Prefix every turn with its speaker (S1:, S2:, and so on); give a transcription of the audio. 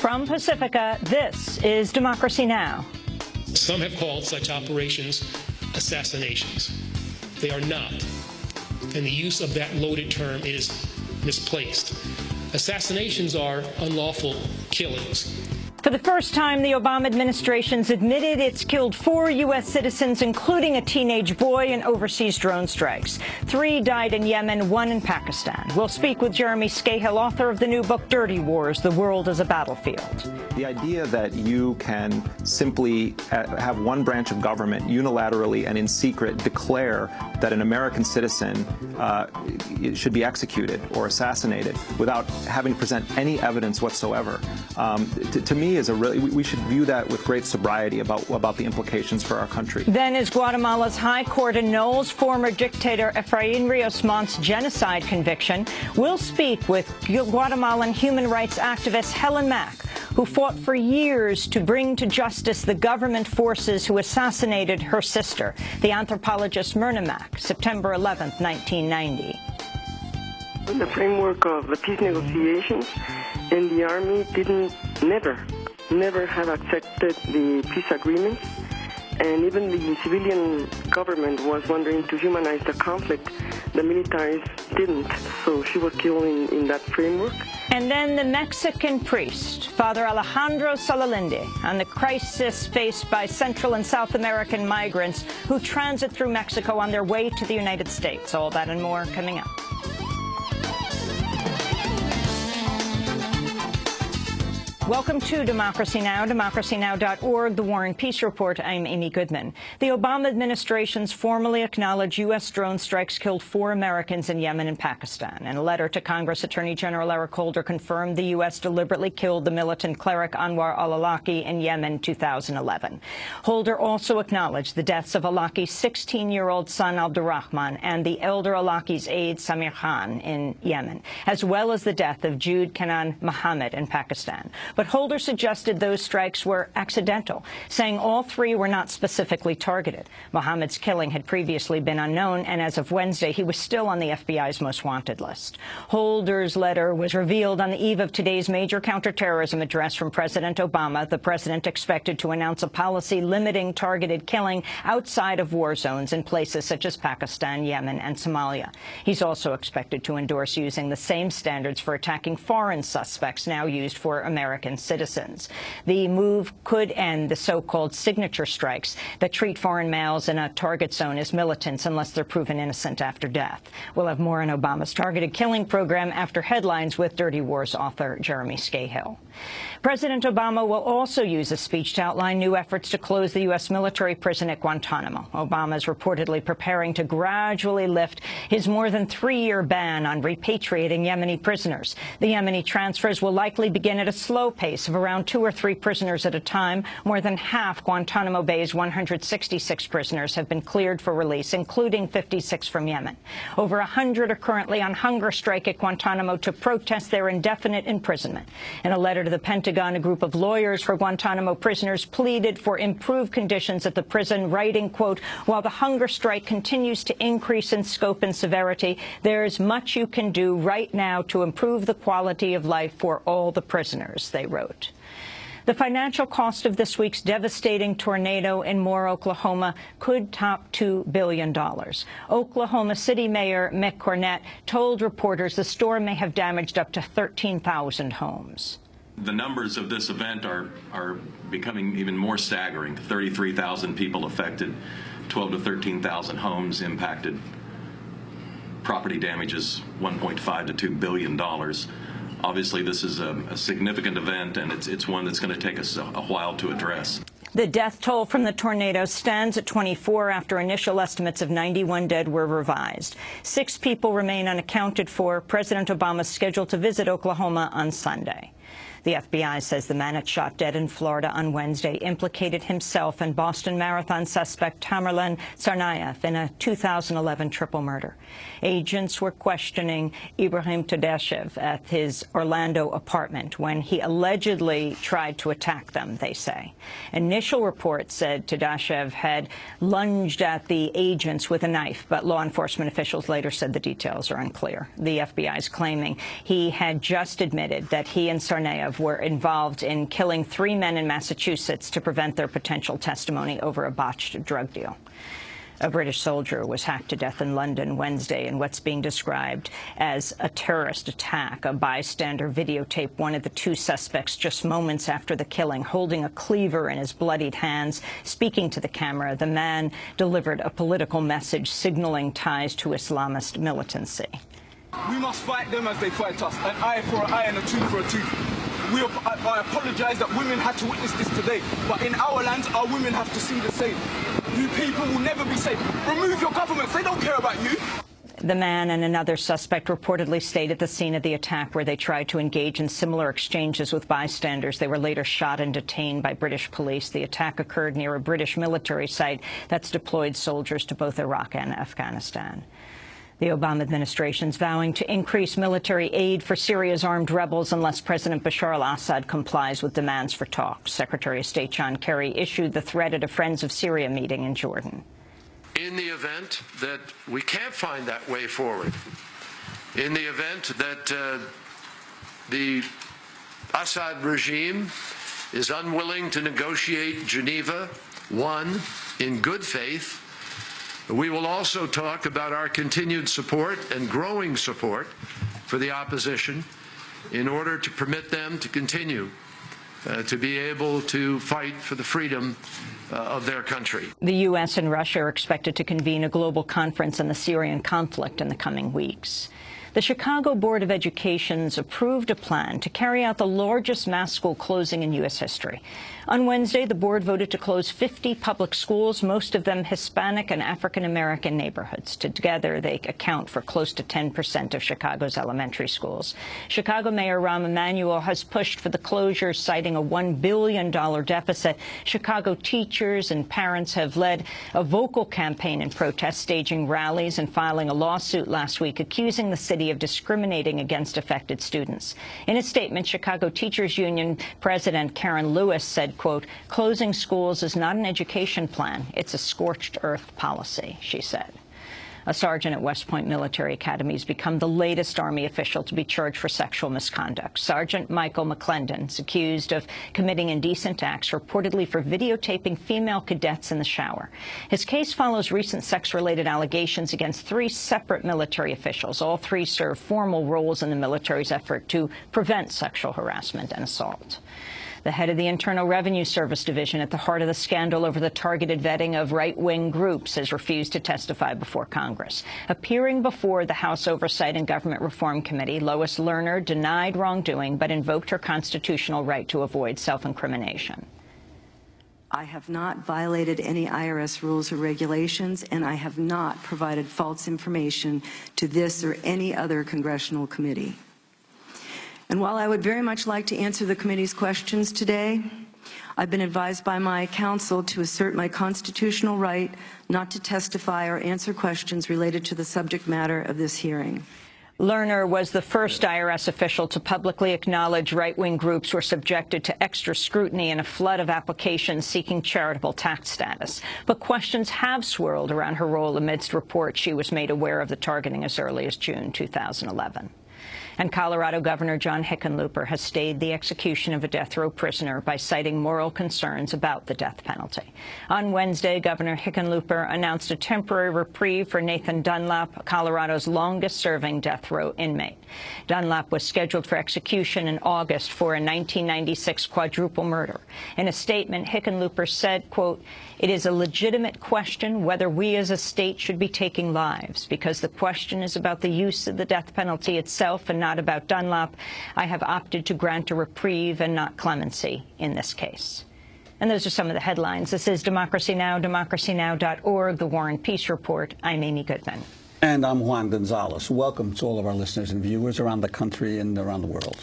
S1: From Pacifica, this is Democracy Now!
S2: Some have called such operations assassinations. They are not. And the use of that loaded term is misplaced. Assassinations are unlawful killings.
S1: For the first time, the Obama administration's admitted it's killed 4 U.S. citizens, including a teenage boy, in overseas drone strikes. 3 died in Yemen, 1 in Pakistan. We'll speak with Jeremy Scahill, author of the new book, Dirty Wars, The World as a Battlefield.
S3: The idea that you can simply have one branch of government unilaterally and in secret declare that an American citizen should be executed or assassinated without having to present any evidence whatsoever, to me, we should view that with great sobriety about the implications for our country.
S1: Then is Guatemala's High Court annuls former dictator Efrain Rios Mont's genocide conviction. We'll speak with Guatemalan human rights activist Helen Mack, who fought for years to bring to justice the government forces who assassinated her sister, the anthropologist Myrna Mack, September 11th, 1990.
S4: In the framework of the peace negotiations, and the Army never have accepted the peace agreements, and even the civilian government was wondering to humanize the conflict. The militaries didn't, so she was killed in that framework.
S1: And then the Mexican priest, Father Alejandro Solalinde, and the crisis faced by Central and South American migrants who transit through Mexico on their way to the United States. All that and more coming up. Welcome to Democracy Now!, democracynow.org, The War and Peace Report. I'm Amy Goodman. The Obama administration's formally acknowledged U.S. drone strikes killed 4 Americans in Yemen and Pakistan. In a letter to Congress, Attorney General Eric Holder confirmed the U.S. deliberately killed the militant cleric Anwar al-Awlaki in Yemen in 2011. Holder also acknowledged the deaths of Awlaki's 16-year-old son Abdurrahman and the elder Awlaki's aide Samir Khan in Yemen, as well as the death of Jude Kenan Mohammed in Pakistan. But Holder suggested those strikes were accidental, saying all 3 were not specifically targeted. Mohammed's killing had previously been unknown, and as of Wednesday, he was still on the FBI's most wanted list. Holder's letter was revealed on the eve of today's major counterterrorism address from President Obama. The president expected to announce a policy limiting targeted killing outside of war zones in places such as Pakistan, Yemen, and Somalia. He's also expected to endorse using the same standards for attacking foreign suspects now used for American citizens. The move could end the so-called signature strikes that treat foreign males in a target zone as militants unless they're proven innocent after death. We'll have more on Obama's targeted killing program after headlines with Dirty Wars author Jeremy Scahill. President Obama will also use a speech to outline new efforts to close the U.S. military prison at Guantanamo. Obama is reportedly preparing to gradually lift his more than 3-year ban on repatriating Yemeni prisoners. The Yemeni transfers will likely begin at a slow pace of around 2 or 3 prisoners at a time. More than half Guantanamo Bay's 166 prisoners have been cleared for release, including 56 from Yemen. Over 100 are currently on hunger strike at Guantanamo to protest their indefinite imprisonment. In a letter to the Pentagon, a group of lawyers for Guantanamo prisoners pleaded for improved conditions at the prison, writing, quote, "While the hunger strike continues to increase in scope and severity, there is much you can do right now to improve the quality of life for all the prisoners," they wrote. The financial cost of this week's devastating tornado in Moore, Oklahoma, could top $2 billion. Oklahoma City Mayor Mick Cornett told reporters the storm may have damaged up to 13,000 homes.
S5: The numbers of this event are becoming even more staggering. 33,000 people affected, 12 to 13,000 homes impacted. Property damages $1.5 to $2 billion. Obviously, this is a significant event, and it's one that's going to take us a while to address.
S1: The death toll from the tornado stands at 24 after initial estimates of 91 dead were revised. 6 people remain unaccounted for. President Obama is scheduled to visit Oklahoma on Sunday. The FBI says the man it shot dead in Florida on Wednesday implicated himself and Boston Marathon suspect Tamerlan Tsarnaev in a 2011 triple murder. Agents were questioning Ibrahim Tadashev at his Orlando apartment when he allegedly tried to attack them, they say. Initial reports said Tadashev had lunged at the agents with a knife, but law enforcement officials later said the details are unclear. The FBI is claiming he had just admitted that he and Tsarnaev Zaev were involved in killing 3 men in Massachusetts to prevent their potential testimony over a botched drug deal. A British soldier was hacked to death in London Wednesday in what's being described as a terrorist attack. A bystander videotaped one of the 2 suspects just moments after the killing, holding a cleaver in his bloodied hands. Speaking to the camera, the man delivered a political message signaling ties to Islamist militancy.
S6: We must fight them as they fight us, an eye for an eye and a tooth for a tooth. I apologize that women had to witness this today, but in our land, our women have to see the same. You people will never be safe. Remove your governments. They don't care about you.
S1: The man and another suspect reportedly stayed at the scene of the attack, where they tried to engage in similar exchanges with bystanders. They were later shot and detained by British police. The attack occurred near a British military site that's deployed soldiers to both Iraq and Afghanistan. The Obama administration's vowing to increase military aid for Syria's armed rebels unless President Bashar al-Assad complies with demands for talks. Secretary of State John Kerry issued the threat at a Friends of Syria meeting in Jordan.
S7: In the event that we can't find that way forward, in the event that the Assad regime is unwilling to negotiate Geneva 1 in good faith, we will also talk about our continued support and growing support for the opposition in order to permit them to continue to be able to fight for the freedom of their country.
S1: The U.S. and Russia are expected to convene a global conference on the Syrian conflict in the coming weeks. The Chicago Board of Education's approved a plan to carry out the largest mass school closing in U.S. history. On Wednesday, the board voted to close 50 public schools, most of them Hispanic and African-American neighborhoods. Together, they account for close to 10% of Chicago's elementary schools. Chicago Mayor Rahm Emanuel has pushed for the closure, citing a $1 billion deficit. Chicago teachers and parents have led a vocal campaign in protest, staging rallies and filing a lawsuit last week accusing the city of discriminating against affected students. In a statement, Chicago Teachers Union President Karen Lewis said, quote, "Closing schools is not an education plan. It's a scorched earth policy," she said. A sergeant at West Point Military Academy has become the latest Army official to be charged for sexual misconduct. Sergeant Michael McClendon is accused of committing indecent acts, reportedly for videotaping female cadets in the shower. His case follows recent sex-related allegations against 3 separate military officials. All 3 serve formal roles in the military's effort to prevent sexual harassment and assault. The head of the Internal Revenue Service Division, at the heart of the scandal over the targeted vetting of right-wing groups, has refused to testify before Congress. Appearing before the House Oversight and Government Reform Committee, Lois Lerner denied wrongdoing but invoked her constitutional right to avoid self-incrimination.
S8: I have not violated any IRS rules or regulations, and I have not provided false information to this or any other congressional committee. And while I would very much like to answer the committee's questions today, I've been advised by my counsel to assert my constitutional right not to testify or answer questions related to the subject matter of this hearing.
S1: Lerner was the first IRS official to publicly acknowledge right-wing groups were subjected to extra scrutiny in a flood of applications seeking charitable tax status. But questions have swirled around her role amidst reports she was made aware of the targeting as early as June 2011. And Colorado Governor John Hickenlooper has stayed the execution of a death row prisoner by citing moral concerns about the death penalty. On Wednesday, Governor Hickenlooper announced a temporary reprieve for Nathan Dunlap, Colorado's longest-serving death row inmate. Dunlap was scheduled for execution in August for a 1996 quadruple murder. In a statement, Hickenlooper said, quote, "It is a legitimate question whether we as a state should be taking lives. Because the question is about the use of the death penalty itself and not about Dunlap, I have opted to grant a reprieve and not clemency in this case." And those are some of the headlines. This is Democracy Now!, democracynow.org, The War and Peace Report. I'm Amy Goodman.
S9: And I'm Juan Gonzalez. Welcome to all of our listeners and viewers around the country and around the world.